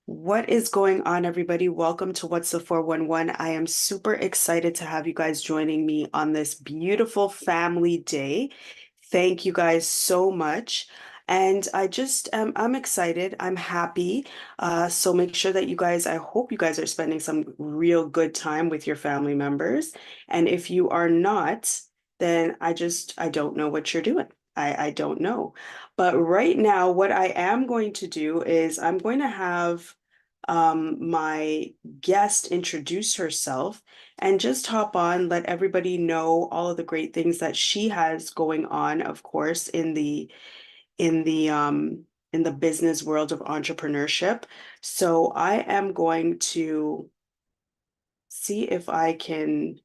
What is going on, everybody? Welcome to What's the 411. I am super excited to have you guys joining me on this beautiful family day. Thank you guys so much. And I'm excited. I'm happy. So make sure that I hope you guys are spending some real good time with your family members. And if you are not, then I don't know what you're doing. I don't know. But right now, what I am going to do is I'm going to have my guest introduce herself and just hop on, let everybody know all of the great things that she has going on, of course, in the in the business world of entrepreneurship. So I am going to see if I can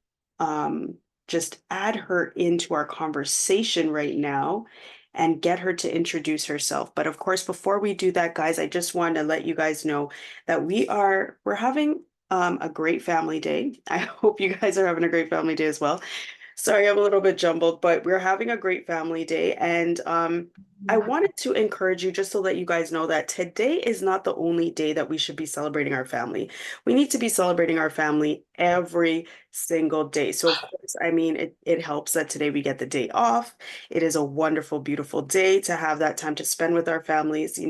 just add her into our conversation right now and get her to introduce herself. But of course, before we do that, guys, I just want to let you guys know that we're having a great family day. I hope you guys are having a great family day as well. Sorry, I'm a little bit jumbled, but we're having a great family day. And I wanted to encourage you just to let you guys know that today is not the only day that we should be celebrating our family. We need to be celebrating our family every single day. So, of course, I mean, it helps that today we get the day off. It is a wonderful, beautiful day to have that time to spend with our families,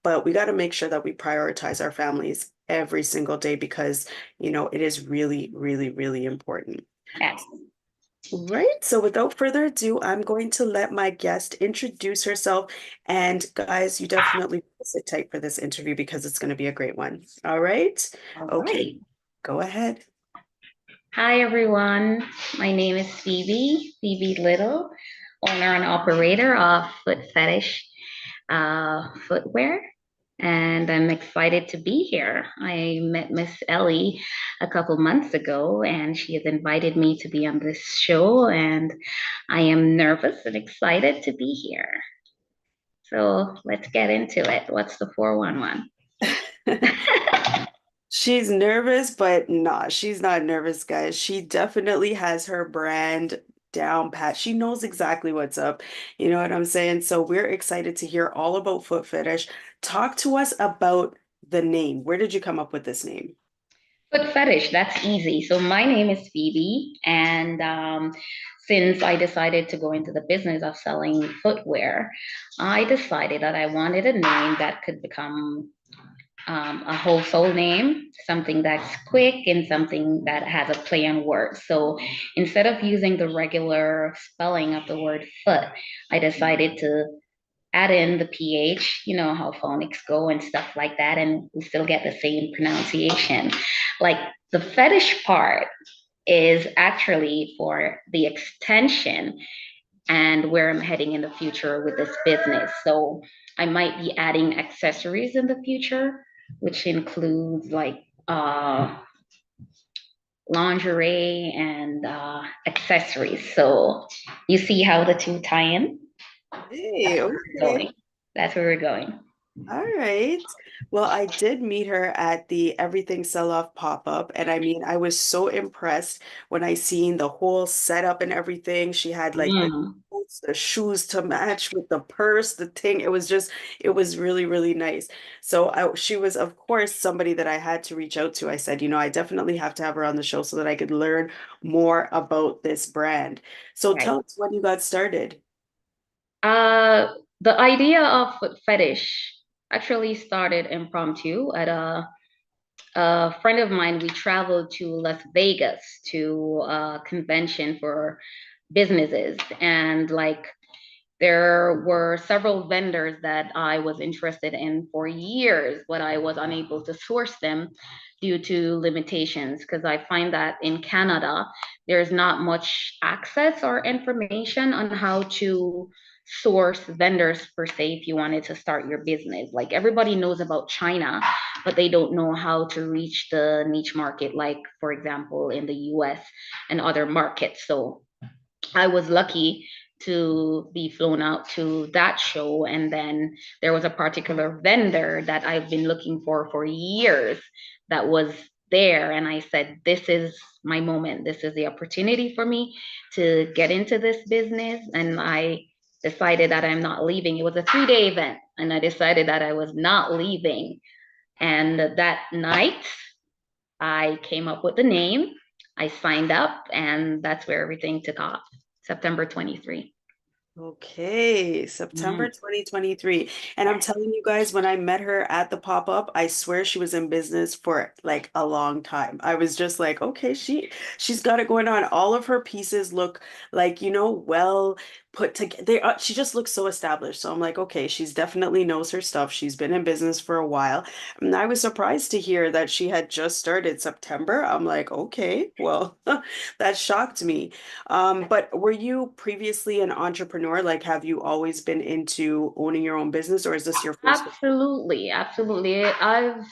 but we got to make sure that we prioritize our families every single day because, it is really, really, really important. Yes. Right. So without further ado, I'm going to let my guest introduce herself. And guys, you definitely sit tight for this interview because it's going to be a great one. All right. All Okay. right. Go ahead. Hi, everyone. My name is Phoebe Lyttle, owner and operator of Foot Fetish footwear. And I'm excited to be here. I met Miss Ellie a couple months ago, and she has invited me to be on this show. And I am nervous and excited to be here. So let's get into it. What's the 411? She's nervous, but nah, she's not nervous, guys. She definitely has her brand down pat. She knows exactly what's up. You know what I'm saying? So we're excited to hear all about Foot Fetish. Talk to us about the name. Where did you come up with this name? Foot fetish, that's easy. So my name is Phoebe, and since I decided to go into the business of selling footwear, I decided that I wanted a name that could become a household name, something that's quick and something that has a play on words. So instead of using the regular spelling of the word foot, I decided to add in the ph, you know how phonics go and stuff like that, and we still get the same pronunciation. Like the fetish part is actually for the extension and where I'm heading in the future with this business. So I might be adding accessories in the future, which includes like lingerie and accessories. So you see how the two tie in? Hey, That's where we're okay. going. That's where we're going. All right. Well, I did meet her at the Everything Sell-Off pop-up, and I mean, I was so impressed when I seen the whole setup and everything. She had like the Mm. boots, the shoes to match with the purse, the thing. It was really, really nice. So she was, of course, somebody that I had to reach out to. I said, I definitely have to have her on the show so that I could learn more about this brand. So Right. tell us when you got started. Uh, the idea of foot fetish actually started impromptu at a friend of mine. We traveled to Las Vegas to a convention for businesses, and like there were several vendors that I was interested in for years, but I was unable to source them due to limitations because I find that in Canada, there's not much access or information on how to source vendors per se if you wanted to start your business. Like everybody knows about China, but they don't know how to reach the niche market, like for example, in the US and other markets. So I was lucky to be flown out to that show. And then there was a particular vendor that I've been looking for years that was there. And I said, this is my moment. This is the opportunity for me to get into this business. And I decided that I'm not leaving. It was a 3-day event. And I decided that I was not leaving And that night, I came up with the name. I signed up, and that's where everything took off. September 23. Okay, September Mm. 2023. And I'm telling you guys, when I met her at the pop-up, I swear she was in business for like a long time. I was just like, okay, she's got it going on. All of her pieces look like, well put together. She just looks so established. So I'm like, okay, she's definitely knows her stuff. She's been in business for a while. And I was surprised to hear that she had just started September. I'm like, okay, well, that shocked me. But were you previously an entrepreneur? Like, have you always been into owning your own business, or is this your first? Absolutely, absolutely. I've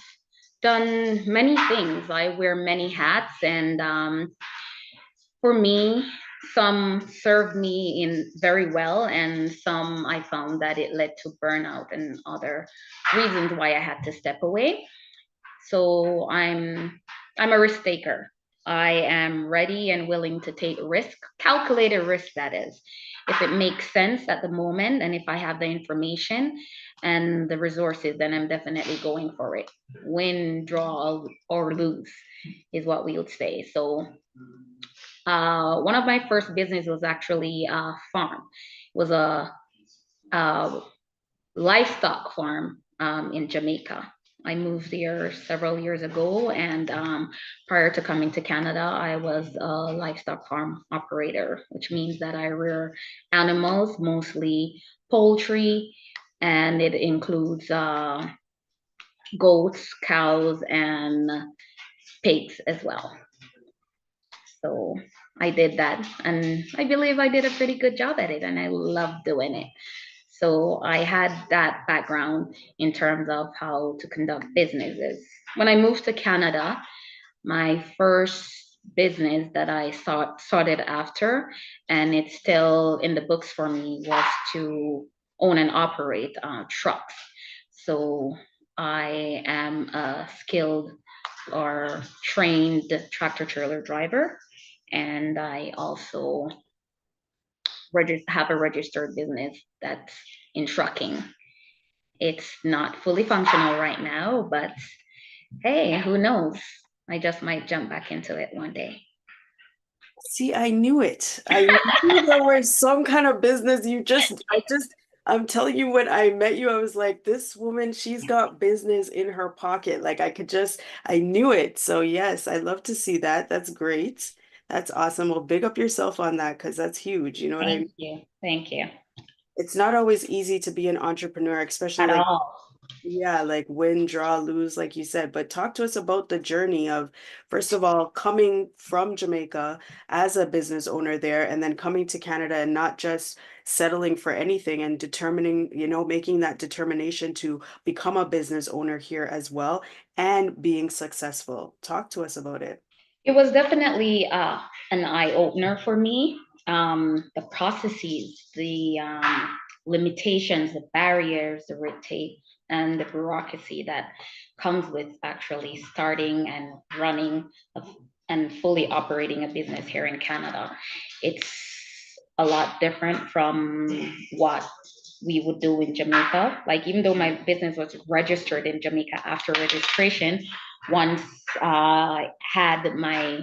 done many things. I wear many hats, and for me, some served me in very well, and some I found that it led to burnout and other reasons why I had to step away. So I'm a risk taker. I am ready and willing to take risk, calculated risk that is. If it makes sense at the moment and if I have the information and the resources, then I'm definitely going for it. Win, draw, or lose is what we would say. So one of my first business was actually a farm. It was a livestock farm in Jamaica. I moved there several years ago, and prior to coming to Canada, I was a livestock farm operator, which means that I rear animals, mostly poultry, and it includes goats, cows, and pigs as well. So I did that, and I believe I did a pretty good job at it, and I love doing it. So I had that background in terms of how to conduct businesses. When I moved to Canada, my first business that I started after, and it's still in the books for me, was to own and operate trucks. So I am a skilled or trained tractor trailer driver, and I also have a registered business that's in trucking. It's not fully functional right now, but hey, who knows? I just might jump back into it one day. See, I knew it. I knew there was some kind of business. I'm telling you, when I met you, I was like, this woman, she's got business in her pocket. Like I knew it. So yes, I love to see that. That's great. That's awesome. Well, big up yourself on that because that's huge. You know what I Thank mean? you. Thank you. It's not always easy to be an entrepreneur, especially At like all. yeah, like win, draw, lose, like you said. But talk to us about the journey of, first of all, coming from Jamaica as a business owner there, and then coming to Canada and not just settling for anything and determining, making that determination to become a business owner here as well and being successful. Talk to us about it. It was definitely an eye opener for me. The processes, the limitations, the barriers, the red tape, and the bureaucracy that comes with actually starting and running and fully operating a business here in Canada. It's a lot different from what we would do in Jamaica. Like, even though my business was registered in Jamaica after registration, once I had my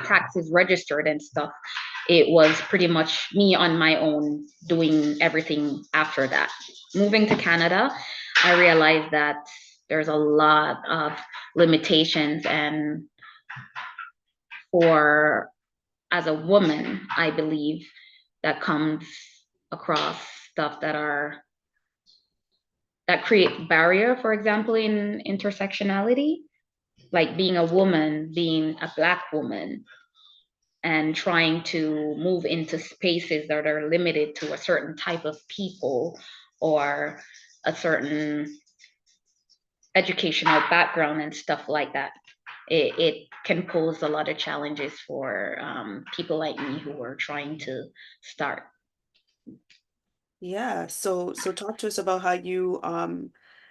taxes registered and stuff, it was pretty much me on my own doing everything after that. Moving to Canada, I realized that there's a lot of limitations, and for as a woman, I believe that comes across stuff that create barrier, for example, in intersectionality, like being a woman, being a black woman, and trying to move into spaces that are limited to a certain type of people or a certain educational background and stuff like that. It can pose a lot of challenges for people like me who are trying to start. Yeah, so talk to us about how you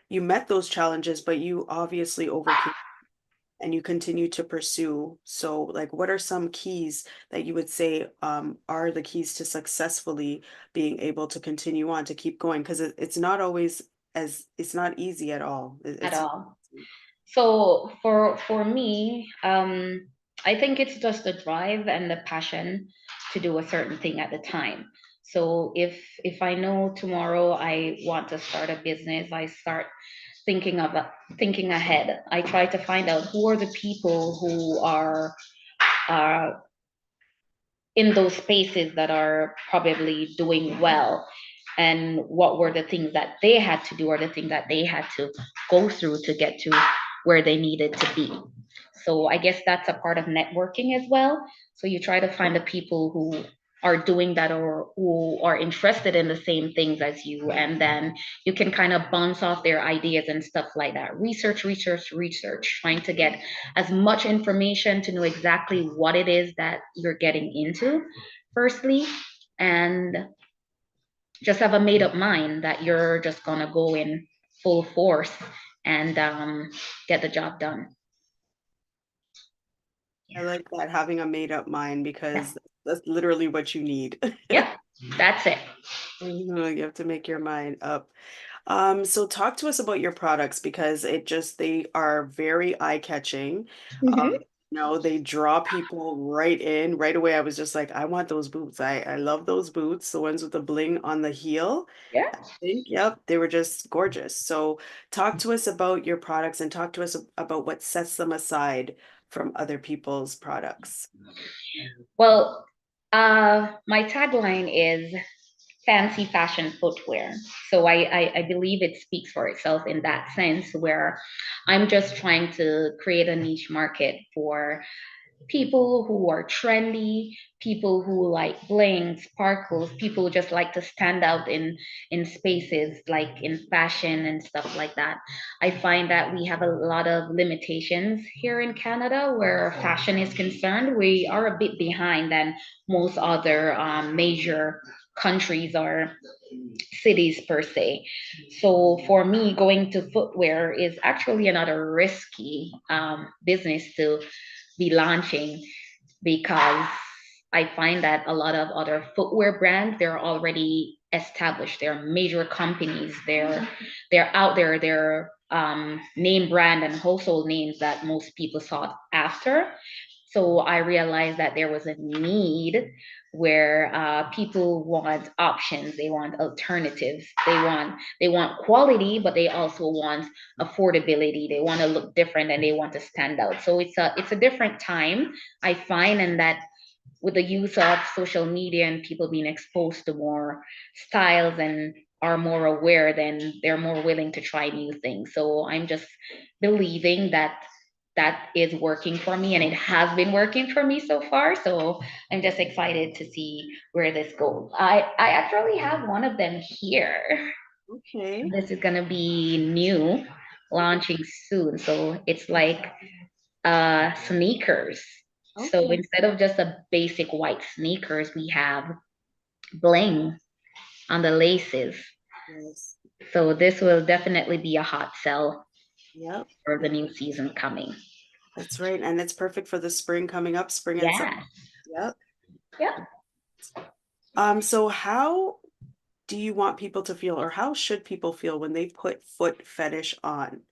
met those challenges, but you obviously overcame and you continue to pursue. So, like, what are some keys that you would say are the keys to successfully being able to continue on to keep going? Because it's not always it's not easy at all. At It's all. So for me, I think it's just the drive and the passion to do a certain thing at the time. So if I know tomorrow I want to start a business, I start thinking of thinking ahead. I try to find out who are the people who are in those spaces that are probably doing well, and what were the things that they had to do or the things that they had to go through to get to where they needed to be. So I guess that's a part of networking as well. So you try to find the people who are doing that or who are interested in the same things as you, and then you can kind of bounce off their ideas and stuff like that. Research, trying to get as much information to know exactly what it is that you're getting into, firstly, and just have a made up mind that you're just gonna go in full force and get the job done. I like that, having a made up mind, Yeah. because that's literally what you need. Yep, that's it. You have to make your mind up. So talk to us about your products, because they are very eye-catching. Hmm. They draw people right in. Right away, I was just like, I want those boots. I love those boots, the ones with the bling on the heel. Yeah. I think, yep, they were just gorgeous. So talk to us about your products, and talk to us about what sets them aside from other people's products. Well, my tagline is fancy fashion footwear. So I believe it speaks for itself in that sense, where I'm just trying to create a niche market for people who are trendy, people who like bling, sparkles, people who just like to stand out in spaces like in fashion and stuff like that. I find that we have a lot of limitations here in Canada where fashion is concerned. We are a bit behind than most other major countries or cities per se. So for me, going to footwear is actually another risky business to be launching, because I find that a lot of other footwear brands, they're already established. They're major companies. They're out there. They're name brand and household names that most people sought after. So I realized that there was a need where people want options, they want alternatives, they want quality, but they also want affordability. They want to look different and they want to stand out. So it's a different time, I find, and that with the use of social media and people being exposed to more styles and are more aware, then they're more willing to try new things. So I'm just believing that that is working for me, and it has been working for me so far. So I'm just excited to see where this goes. I actually have one of them here. Okay. This is gonna be new, launching soon. So it's like sneakers. So Okay. instead of just a basic white sneakers, we have bling on the laces. Yes. So this will definitely be a hot sell Yep. for the new season coming. That's right. And it's perfect for the spring coming up, spring and summer. Yeah. Yep. Yeah. So how do you want people to feel, or how should people feel when they put foot fetish on?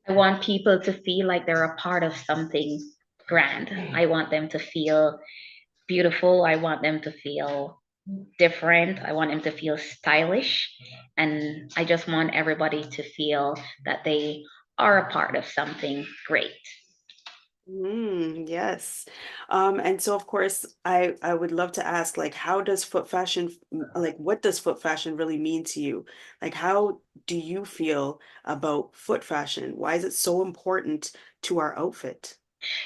I want people to feel like they're a part of something grand. I want them to feel beautiful. I want them to feel different. I want them to feel stylish. And I just want everybody to feel that they are a part of something great. Yes. And so of course I would love to ask, like, how does foot fashion, like, what does foot fashion really mean to you? Like, how do you feel about foot fashion? Why is it so important to our outfit?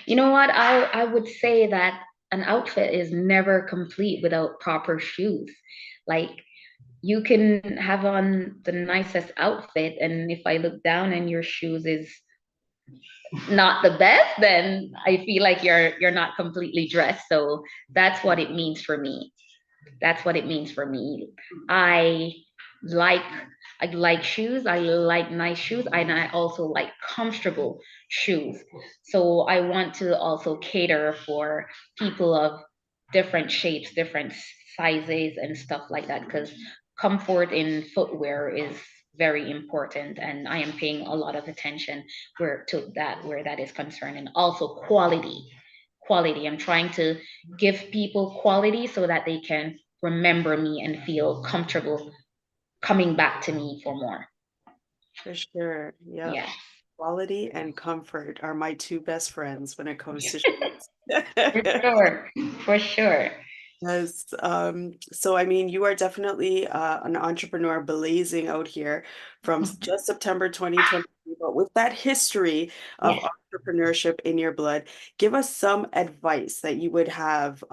You know what? I would say that an outfit is never complete without proper shoes. Like, you can have on the nicest outfit, and if I look down and your shoes is not the best, then I feel like you're not completely dressed. So that's what it means for me. That's what it means for me. I like I like shoes. I like nice shoes, and I also like comfortable shoes. So I want to also cater for people of different shapes, different sizes, and stuff like that. Because comfort in footwear is very important, and I am paying a lot of attention where that is concerned, and also quality. I'm trying to give people quality so that they can remember me and feel comfortable coming back to me for more. For sure. Yep. Yeah, Quality and comfort are my two best friends when it comes to for shoes. sure, for sure. Yes. So I mean, you are definitely an entrepreneur blazing out here from just September 2020. But with that history of Yes. entrepreneurship in your blood, give us some advice that you would have,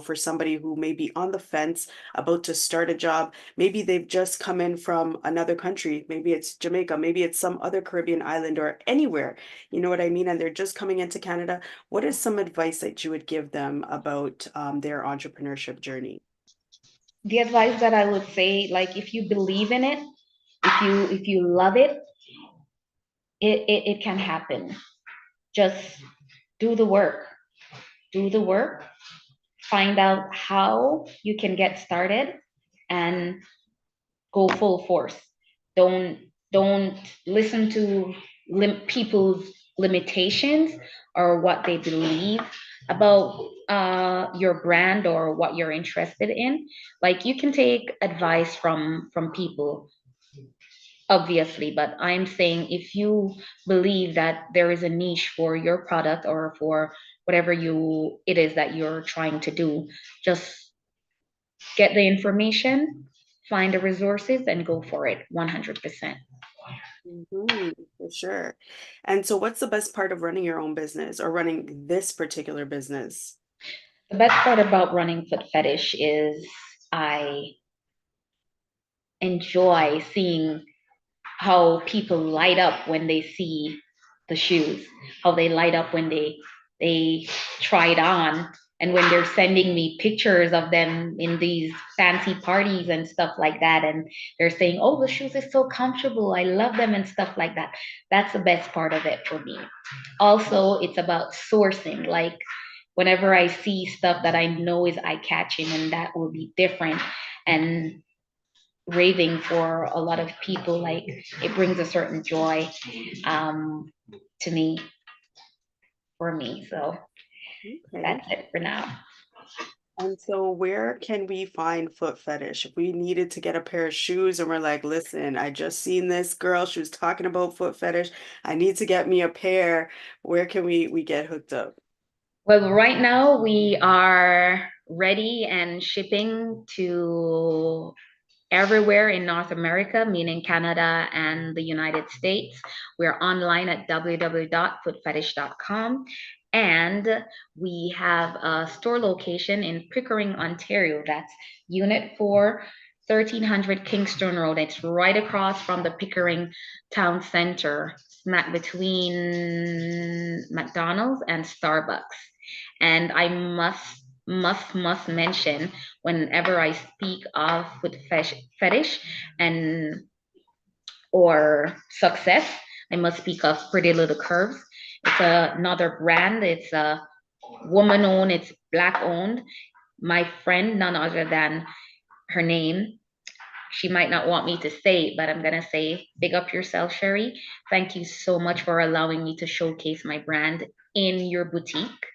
for somebody who may be on the fence about to start a job. Maybe they've just come in from another country. Maybe it's Jamaica, maybe it's some other Caribbean island or anywhere. You know what I mean? And they're just coming into Canada. What is some advice that you would give them about their entrepreneurship journey? The advice that I would say, like, if you believe in it, if you love it, it can happen. Just do the work. Do the work. Find out how you can get started and go full force. Don't listen to people's limitations or what they believe about your brand or what you're interested in. Like, you can take advice from people, obviously, but I'm saying if you believe that there is a niche for your product or for whatever you it is that you're trying to do, just get the information, find the resources, and go for it 100%. For sure. And so, what's the best part of running your own business or running this particular business? The best part about running Foot Fetish is I enjoy seeing how people light up when they see the shoes, how they light up when they try it on, and when they're sending me pictures of them in these fancy parties and stuff like that, and they're saying, "Oh, the shoes is so comfortable. I love them," and stuff like that. That's the best part of it for me. Also, it's about sourcing. Like, whenever I see stuff that I know is eye catching and that will be different and raving for a lot of people, like, it brings a certain joy um, to me, for me. So Okay. that's it for now. And so, where can we find Foot Fetish? If we needed to get a pair of shoes and we're like, listen, I just seen this girl, she was talking about Foot Fetish. I need to get me a pair. Where can we get hooked up? Well, right now we are ready and shipping to everywhere in North America, meaning Canada and the United States. We're online at www.footfetish.com. And we have a store location in Pickering, Ontario. That's Unit 4, 1300 Kingston Road. It's right across from the Pickering Town Center, smack between McDonald's and Starbucks. And I must mention, whenever I speak of with fetish and or success, I must speak of Pretty Little Curves. It's another brand. It's a woman owned. It's black owned. My friend, none other than her name. She might not want me to say it, but I'm gonna say, big up yourself, Sherry. Thank you so much for allowing me to showcase my brand in your boutique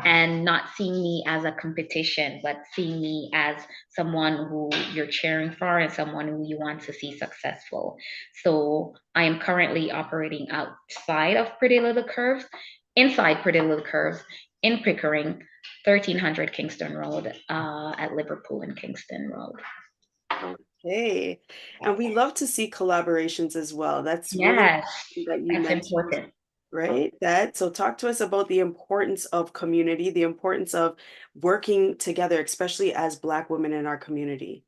and not seeing me as a competition, but seeing me as someone who you're cheering for and someone who you want to see successful. So I am currently operating outside of Pretty Little Curves, inside Pretty Little Curves in Pickering, 1300 Kingston Road, at Liverpool and Kingston Road. Okay. And we love to see collaborations as well. That's really Yes, that you that's mentioned, important. right? That so talk to us about the importance of community, the importance of working together, especially as Black women in our community.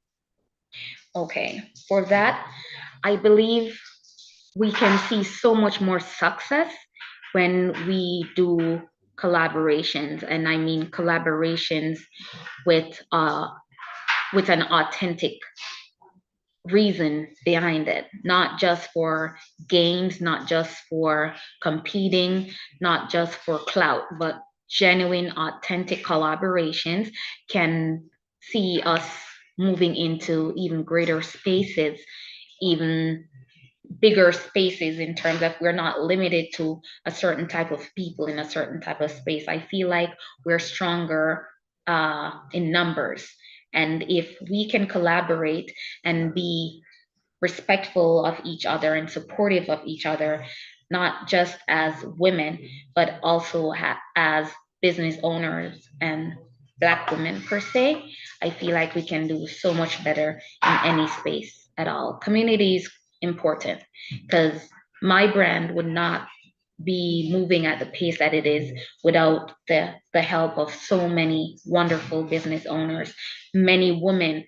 Okay, for that, I believe we can see so much more success when we do collaborations, and I mean collaborations with with an authentic reason behind it, not just for games, not just for competing, not just for clout, but genuine, authentic collaborations can see us moving into even greater spaces, even bigger spaces in terms of we're not limited to a certain type of people in a certain type of space. I feel like we're stronger in numbers. And if we can collaborate and be respectful of each other and supportive of each other, not just as women, but also as business owners and Black women per se, I feel like we can do so much better in any space at all. Community is important because my brand would not be moving at the pace that it is without the help of so many wonderful business owners, many women.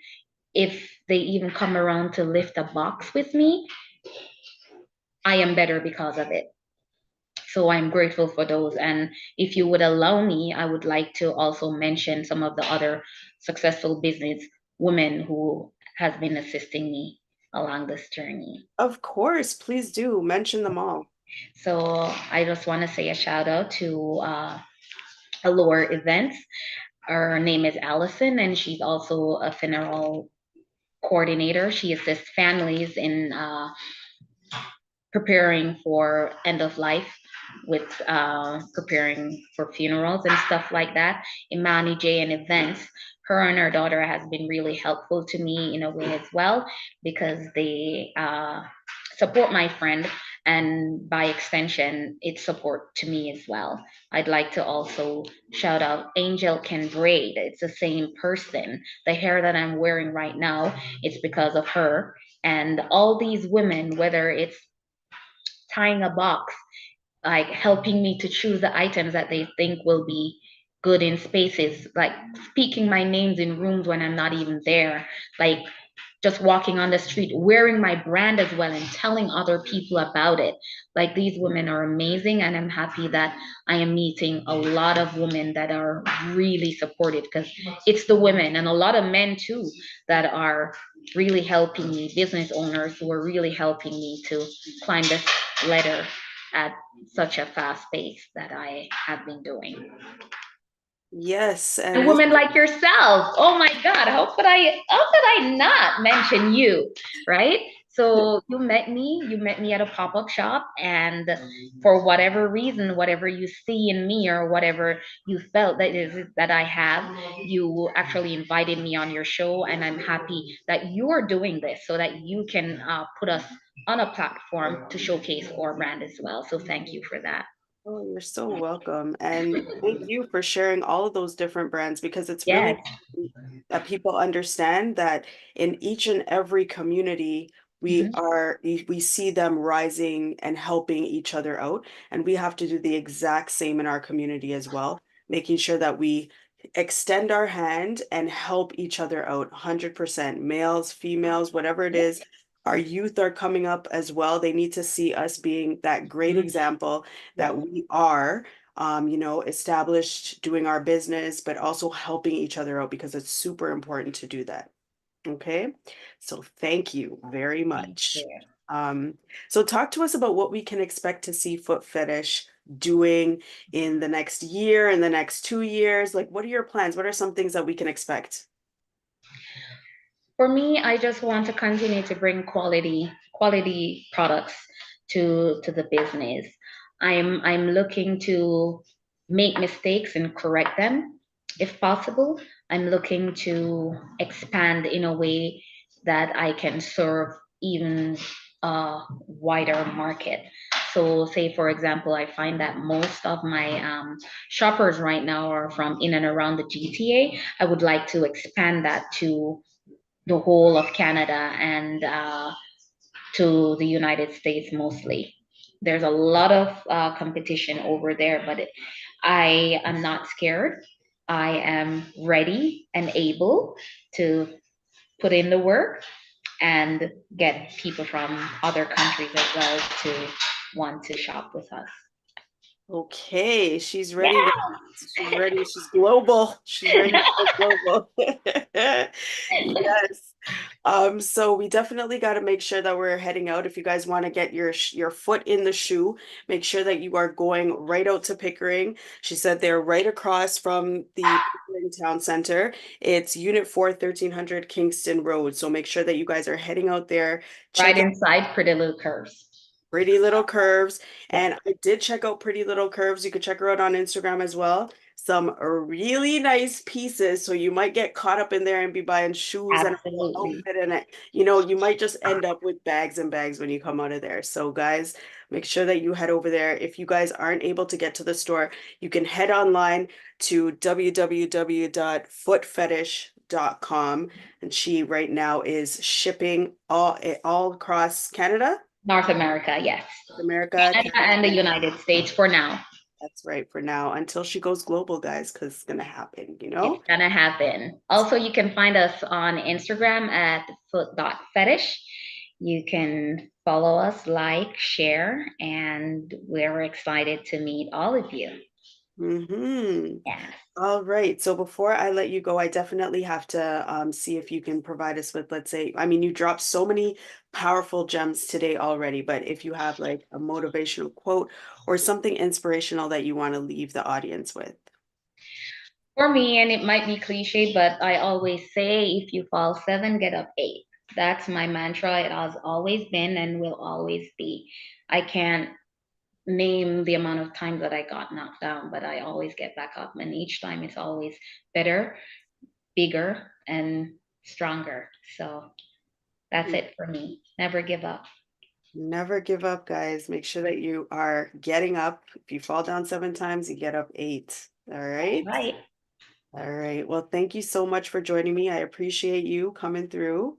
If they even come around to lift a box with me, I am better because of it. So I'm grateful for those. And if you would allow me, I would like to also mention some of the other successful business women who has been assisting me along this journey. Of course, please do mention them all. So I just want to say a shout out to Allure Events. Her name is Allison, and she's also a funeral coordinator. She assists families in preparing for end of life with preparing for funerals and stuff like that. Imani J and events. Her and her daughter has been really helpful to me in a way as well because they support my friend and by extension it's support to me as well. I'd like to also shout out Angel Can Braid. It's the same person. The hair that I'm wearing right now, it's because of her. And all these women, whether it's tying a box, like helping me to choose the items that they think will be good in spaces, like speaking my names in rooms when I'm not even there, like just walking on the street, wearing my brand as well and telling other people about it. Like these women are amazing, and I'm happy that I am meeting a lot of women that are really supportive because it's the women and a lot of men too that are really helping me, business owners who are really helping me to climb this ladder at such a fast pace that I have been doing. Yes, And and this women like yourself. Oh my God, how could I not mention you? Right? So you met me at a pop-up shop, and for whatever reason, whatever you see in me or whatever you felt that is that I have, you actually invited me on your show, and I'm happy that you're doing this so that you can put us on a platform to showcase our brand as well. So thank you for that. Oh, you're so welcome. And thank you for sharing all of those different brands because it's really Yes. important that people understand that in each and every community, Mhm. we see them rising and helping each other out. And we have to do the exact same in our community as well, making sure that we extend our hand and help each other out 100%, males, females, whatever it is. Our youth are coming up as well. They need to see us being that great example that we are, established doing our business, but also helping each other out because it's super important to do that. Okay. So thank you very much. Um, so talk to us about what we can expect to see Foot Fetish doing in the next year, in the next 2 years. Like, what are your plans? What are some things that we can expect? For me, I just want to continue to bring quality products to the business. I'm looking to make mistakes and correct them if possible. I'm looking to expand in a way that I can serve even a wider market. So, say for example, I find that most of my shoppers right now are from in and around the GTA. I would like to expand that to the whole of Canada and to the United States mostly. There's a lot of competition over there, but I am not scared. I am ready and able to put in the work and get people from other countries as well to want to shop with us. Okay, she's ready to, Yeah. she's ready, she's global. She's ready to go global. Yes. So we definitely got to make sure that we're heading out. If you guys want to get your foot in the shoe, make sure that you are going right out to Pickering. She said they're right across from the Pickering Town Center. It's Unit 4, 1300 Kingston Road. So make sure that you guys are heading out there. Right Check out inside Pretty Little Curves. Pretty Little Curves. Yes, And I did check out Pretty Little Curves. You could check her out on Instagram as well. Some really nice pieces. So you might get caught up in there and be buying shoes and a whole absolutely. outfit and you might just end up with bags and bags when you come out of there. So guys, make sure that you head over there. If you guys aren't able to get to the store, you can head online to www.footfetish.com. And she right now is shipping all across Canada. North America, yes. America, Canada Canada, and the and United States for now. that's right for now until she goes global, guys, because it's gonna happen, you It's know? gonna happen. Also, you can find us on Instagram at foot.fetish. You can follow us, like, share, and we're excited to meet all of you. Mm-hmm. Yes. All right. So before I let you go, I definitely have to see if you can provide us with, let's say, I mean, you dropped so many powerful gems today already, but if you have like a motivational quote or something inspirational that you want to leave the audience with. For me, and it might be cliche, but I always say if you fall seven, get up eight. That's my mantra. It has always been and will always be. I can't name the amount of times that I got knocked down, but I always get back up. And each time it's always better, bigger, and stronger. So that's it for me. Never give up. Never give up, guys. Make sure that you are getting up. If you fall down 7 times, you get up eight. All That's right. right. All right. Well, thank you so much for joining me. I appreciate you coming through.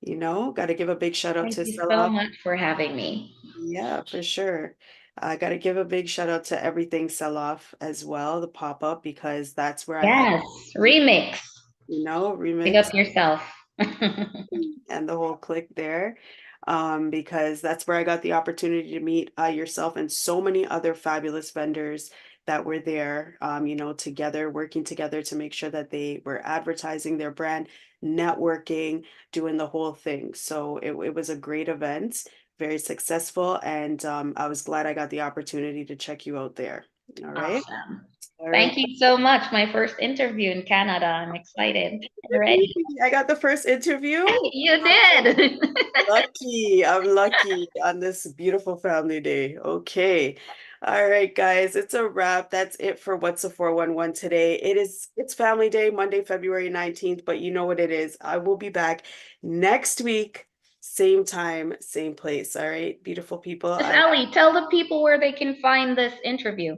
Got to give a big shout out Thank to you so Selaf. much for having me. Yeah, for sure. I got to give a big shout out to everything Selaf as well, the pop-up, because that's where I had, Yes, remix. Big remix up yourself. and the whole clique there. Because that's where I got the opportunity to meet yourself and so many other fabulous vendors that were there, together, working together to make sure that they were advertising their brand, networking, doing the whole thing. So it was a great event, very successful, and I was glad I got the opportunity to check you out there. All right. Awesome. All right. Thank you so much. My first interview in Canada. I'm excited and ready. Baby, I got the first interview. You did. Lucky. I'm lucky on this beautiful family day. Okay. All right, guys, it's a wrap. That's it for What's the 411 today. It's family day, Monday, February 19th, but you know what it is. I will be back next week, same time, same place. All right, beautiful people. Miss Ellie, tell the people where they can find this interview.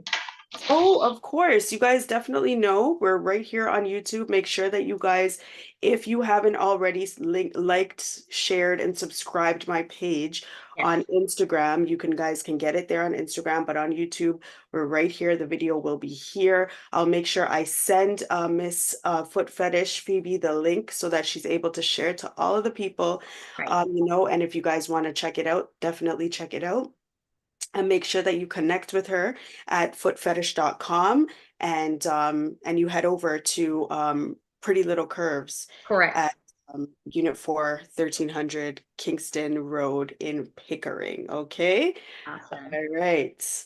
Oh, of course. You guys definitely know we're right here on YouTube. Make sure that you guys, if you haven't already liked, shared, and subscribed my page Yes, on Instagram, you guys can get it there on Instagram, but on YouTube, we're right here. The video will be here. I'll make sure I send Miss Foot Fetish Phoebe the link so that she's able to share it to all of the people, right. and if you guys want to check it out, definitely check it out and make sure that you connect with her at footfetish.com and you head over to Pretty Little Curves Correct. at Unit 4, 1300 Kingston Road in Pickering. Okay. Awesome. All right.